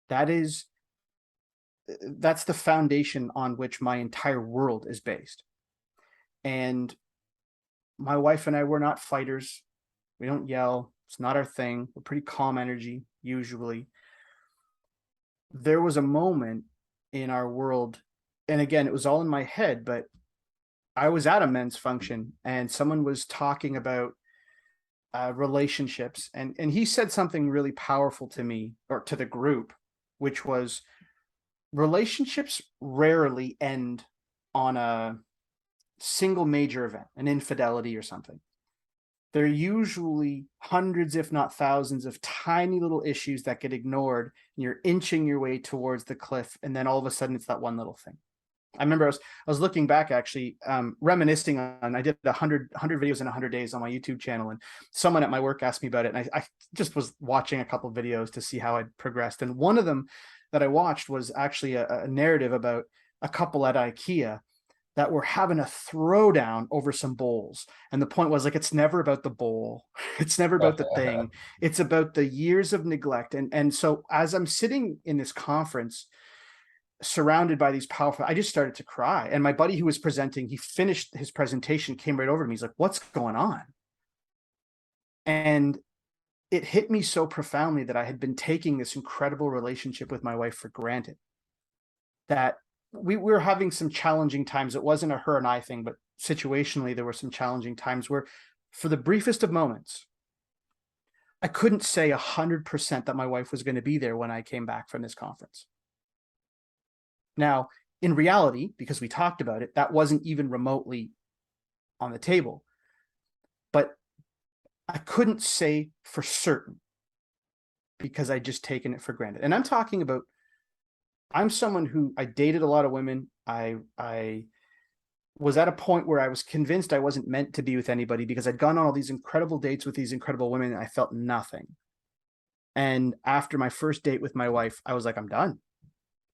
That's the foundation on which my entire world is based. And my wife and I, we're not fighters. We don't yell. It's not our thing. We're pretty calm energy, usually. There was a moment in our world, and again, it was all in my head, but I was at a men's function and someone was talking about relationships, and he said something really powerful to me or to the group, which was relationships rarely end on a single major event, an infidelity or something. They're usually hundreds, if not thousands, of tiny little issues that get ignored, and you're inching your way towards the cliff, and then all of a sudden it's that one little thing. I remember I was looking back, actually, reminiscing on, I did 100 videos in 100 days on my YouTube channel, and someone at my work asked me about it, and I just was watching a couple of videos to see how I'd progressed. And one of them that I watched was actually a narrative about a couple at IKEA that were having a throwdown over some bowls. And the point was, like, it's never about the bowl. It's never about the thing. It's about the years of neglect. And so as I'm sitting in this conference, surrounded by these powerful, I just started to cry. And my buddy who was presenting, he finished his presentation, came right over to me. He's like, what's going on? And it hit me so profoundly that I had been taking this incredible relationship with my wife for granted, that we were having some challenging times. It wasn't a her and I thing, but situationally, there were some challenging times where, for the briefest of moments, I couldn't say 100% that my wife was going to be there when I came back from this conference. Now, in reality, because we talked about it, that wasn't even remotely on the table. But I couldn't say for certain because I'd just taken it for granted. And I'm talking about, I'm someone who, I dated a lot of women. I was at a point where I was convinced I wasn't meant to be with anybody because I'd gone on all these incredible dates with these incredible women and I felt nothing. And after my first date with my wife, I was like, I'm done.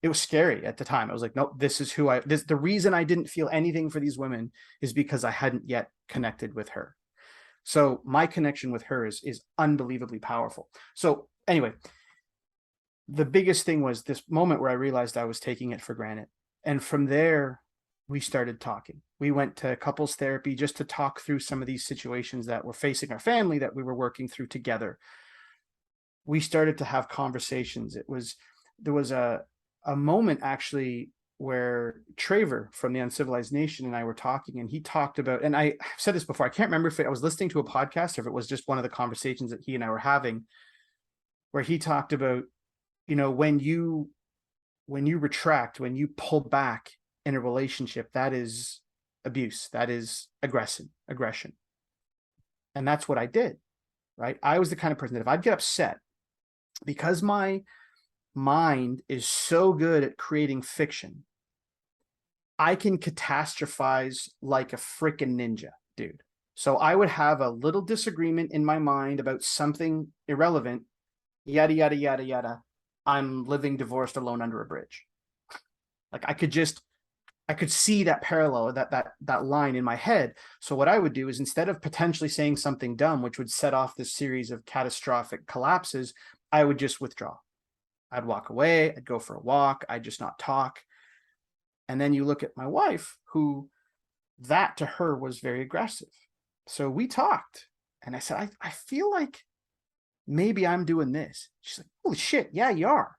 It was scary at the time. I was like, nope, this is who the reason I didn't feel anything for these women is because I hadn't yet connected with her. So my connection with her is unbelievably powerful. So anyway, the biggest thing was this moment where I realized I was taking it for granted. And from there, we started talking. We went to couples therapy just to talk through some of these situations that were facing our family that we were working through together. We started to have conversations. There was a moment actually where Traver from the Uncivilized Nation and I were talking, and he talked about, and I've said this before, I can't remember if I was listening to a podcast or if it was just one of the conversations that he and I were having, where he talked about, when you retract, when you pull back in a relationship, that is abuse, that is aggression. And that's what I did, right? I was the kind of person that if I'd get upset, because my mind is so good at creating fiction, I can catastrophize like a freaking ninja, dude. So I would have a little disagreement in my mind about something irrelevant, yada, yada, yada, yada. I'm living divorced alone under a bridge. Like I could see that parallel, that line in my head. So what I would do is, instead of potentially saying something dumb, which would set off this series of catastrophic collapses, I would just withdraw. I'd walk away, I'd go for a walk, I'd just not talk. And then you look at my wife, who that to her was very aggressive. So we talked, and I said, I feel like maybe I'm doing this. She's like, holy shit, yeah, you are.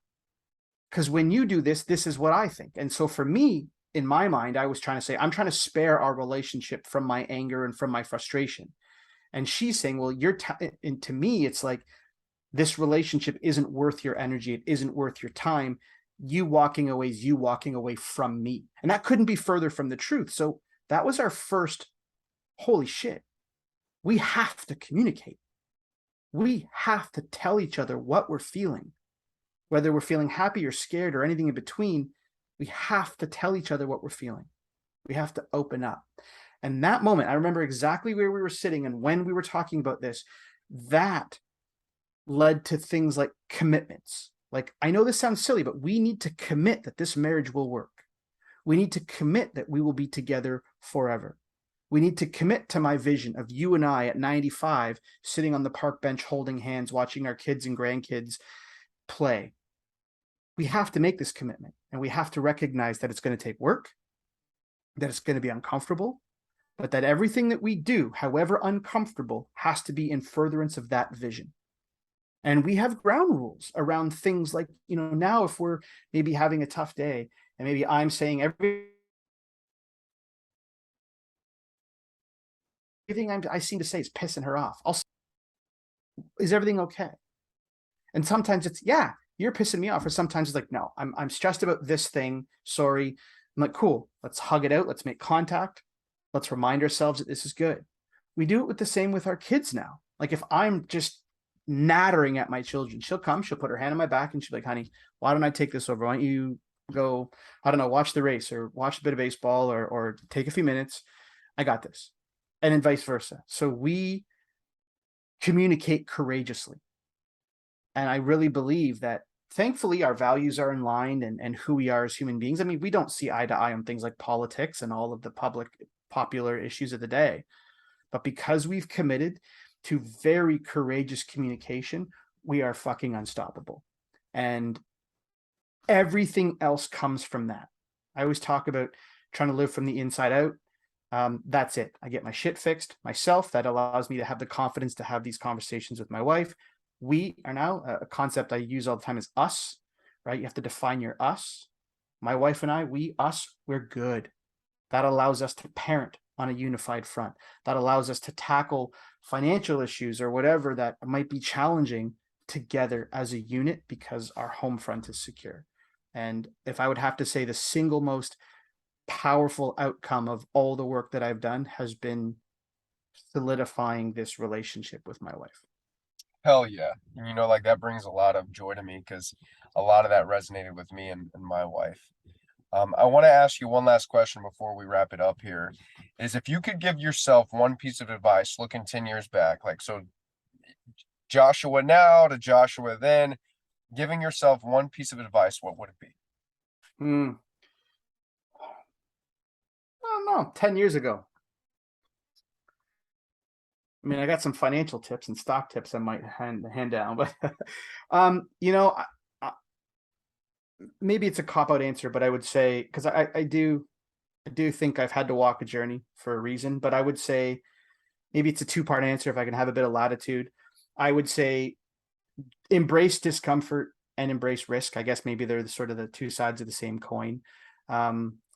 Because when you do this, this is what I think. And so for me, in my mind, I was trying to say, I'm trying to spare our relationship from my anger and from my frustration. And she's saying, well, and to me, it's like, this relationship isn't worth your energy. It isn't worth your time. You walking away is you walking away from me. And that couldn't be further from the truth. So that was our first, holy shit, we have to communicate. We have to tell each other what we're feeling, whether we're feeling happy or scared or anything in between. We have to tell each other what we're feeling. We have to open up. And that moment, I remember exactly where we were sitting and when we were talking about this, that led to things like commitments. Like, I know this sounds silly, but we need to commit that this marriage will work. We need to commit that we will be together forever. We need to commit to my vision of you and I at 95 sitting on the park bench holding hands, watching our kids and grandkids play. We have to make this commitment, and we have to recognize that it's going to take work, that it's going to be uncomfortable, but that everything that we do, however uncomfortable, has to be in furtherance of that vision. And we have ground rules around things like, now if we're maybe having a tough day and maybe I'm saying everything I seem to say is pissing her off. Is everything okay? And sometimes it's, yeah, you're pissing me off. Or sometimes it's like, no, I'm stressed about this thing. Sorry. I'm like, cool. Let's hug it out. Let's make contact. Let's remind ourselves that this is good. We do it with the same with our kids now. Like, if I'm just nattering at my children, she'll come, she'll put her hand on my back and she'll be like, honey, why don't I take this over? Why don't you go, I don't know, watch the race or watch a bit of baseball or take a few minutes. I got this. And then vice versa. So we communicate courageously. And I really believe that thankfully our values are in line and who we are as human beings. I mean, we don't see eye to eye on things like politics and all of the popular issues of the day. But because we've committed to very courageous communication, we are fucking unstoppable. And everything else comes from that. I always talk about trying to live from the inside out. That's it. I get my shit fixed myself. That allows me to have the confidence to have these conversations with my wife. We are now, a concept I use all the time is us, right? You have to define your us. My wife and I, we're good. That allows us to parent on a unified front. That allows us to tackle financial issues or whatever that might be challenging together as a unit because our home front is secure. And if I would have to say the single most powerful outcome of all the work that I've done has been solidifying this relationship with my wife. Hell yeah. Like that brings a lot of joy to me because a lot of that resonated with me and my wife. I want to ask you one last question before we wrap it up here. Is if you could give yourself one piece of advice looking 10 years back, like so Joshua now to Joshua then, giving yourself one piece of advice, what would it be? I don't know, 10 years ago. I mean, I got some financial tips and stock tips I might hand down, but maybe it's a cop out answer, but I would say, because I do think I've had to walk a journey for a reason, but I would say maybe it's a two-part answer if I can have a bit of latitude. I would say embrace discomfort and embrace risk. I guess maybe they're sort of the two sides of the same coin.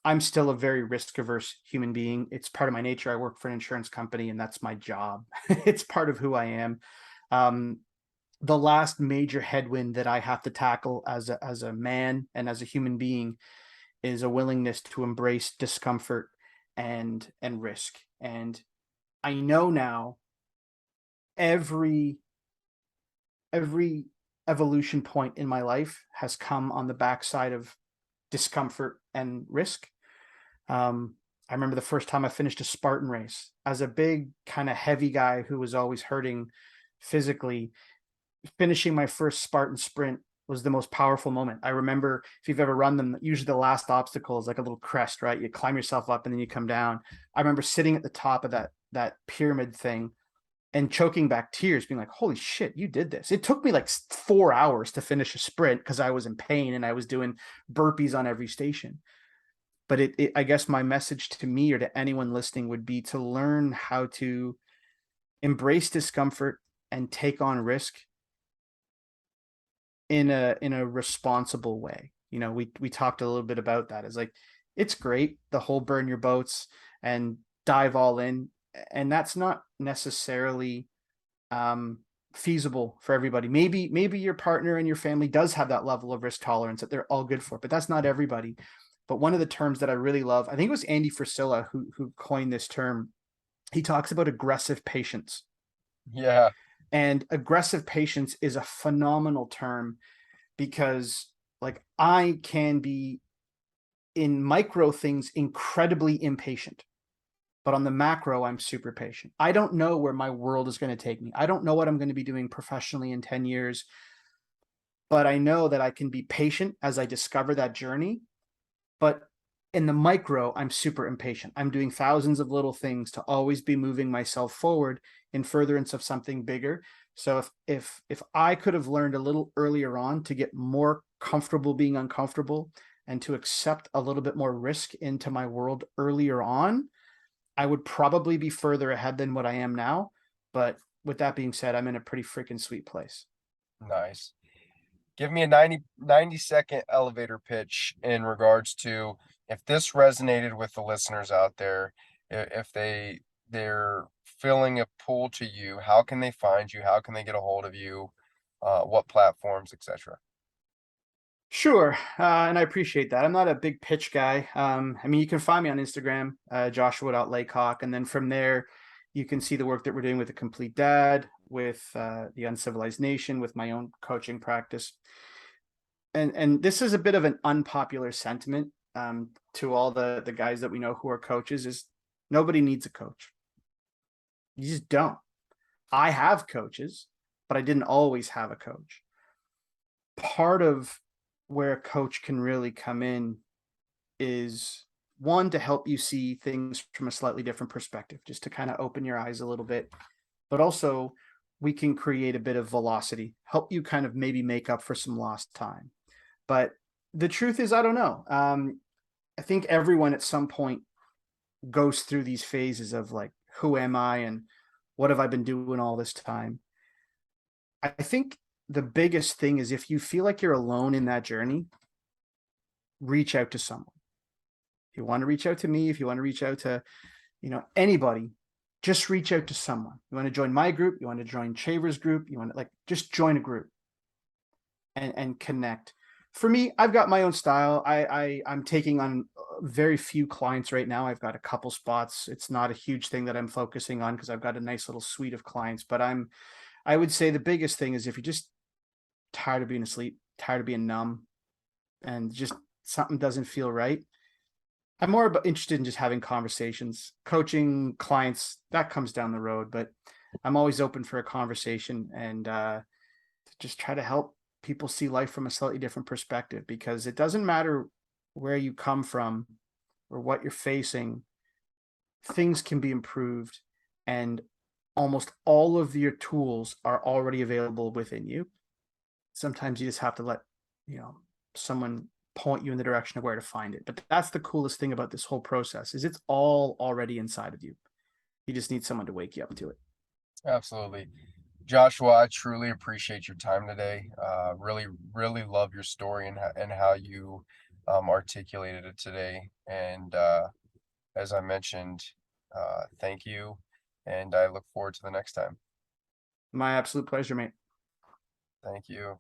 I'm still a very risk averse human being. It's part of my nature. I work for an insurance company and that's my job. It's part of who I am. The last major headwind that I have to tackle as a man and as a human being is a willingness to embrace discomfort and risk. And I know now every evolution point in my life has come on the backside of discomfort and risk. I remember the first time I finished a Spartan race as a big kind of heavy guy who was always hurting physically. Finishing my first Spartan sprint was the most powerful moment. I remember, if you've ever run them, usually the last obstacle is like a little crest, right? You climb yourself up and then you come down. I remember sitting at the top of that pyramid thing, and choking back tears, being like, holy shit, you did this. It took me like 4 hours to finish a sprint because I was in pain and I was doing burpees on every station. But I guess my message to me or to anyone listening would be to learn how to embrace discomfort and take on risk in a responsible way. We talked a little bit about that. It's like, it's great, the whole burn your boats and dive all in, and that's not necessarily um feasible for everybody. Maybe your partner and your family does have that level of risk tolerance that they're all good for, but that's not everybody. But one of the terms that I really love, I think it was Andy Frisella who coined this term. He talks about aggressive patience. Yeah. And aggressive patience is a phenomenal term because, like, I can be in micro things incredibly impatient, but on the macro, I'm super patient. I don't know where my world is going to take me. I don't know what I'm going to be doing professionally in 10 years, but I know that I can be patient as I discover that journey. But in the micro, I'm super impatient. I'm doing thousands of little things to always be moving myself forward in furtherance of something bigger. So if I could have learned a little earlier on to get more comfortable being uncomfortable and to accept a little bit more risk into my world earlier on, I would probably be further ahead than what I am now. But with that being said, I'm in a pretty freaking sweet place. Nice. Give me a 90-second elevator pitch in regards to if this resonated with the listeners out there, if they're feeling a pull to you, how can they find you? How can they get a hold of you? What platforms, etc. Sure, and I appreciate that. I'm not a big pitch guy. I mean, you can find me on Instagram, Joshua.Laycock, and then from there, you can see the work that we're doing with the Complete Dad, with the Uncivilized Nation, with my own coaching practice. And this is a bit of an unpopular sentiment to all the guys that we know who are coaches: is nobody needs a coach. You just don't. I have coaches, but I didn't always have a coach. Part of where a coach can really come in is, one, to help you see things from a slightly different perspective, just to kind of open your eyes a little bit. But also, we can create a bit of velocity, help you kind of maybe make up for some lost time. But the truth is, I don't know. I think everyone at some point goes through these phases of like, who am I and what have I been doing all this time? I think the biggest thing is, if you feel like you're alone in that journey, reach out to someone. If you want to reach out to me, if you want to reach out to, anybody, just reach out to someone. You want to join my group, you want to join Shaver's group, you want to, like, just join a group and connect. For me, I've got my own style. I'm taking on very few clients right now. I've got a couple spots. It's not a huge thing that I'm focusing on because I've got a nice little suite of clients. But I would say the biggest thing is, if you're just tired of being asleep, tired of being numb, and just something doesn't feel right, I'm more interested in just having conversations. Coaching clients, that comes down the road, but I'm always open for a conversation and to just try to help people see life from a slightly different perspective, because it doesn't matter where you come from or what you're facing, things can be improved, and almost all of your tools are already available within you. Sometimes you just have to let, someone point you in the direction of where to find it. But that's the coolest thing about this whole process, is it's all already inside of you. You just need someone to wake you up to it. Absolutely. Joshua, I truly appreciate your time today. Really, really love your story and how you articulated it today. And as I mentioned, thank you, and I look forward to the next time. My absolute pleasure, mate. Thank you.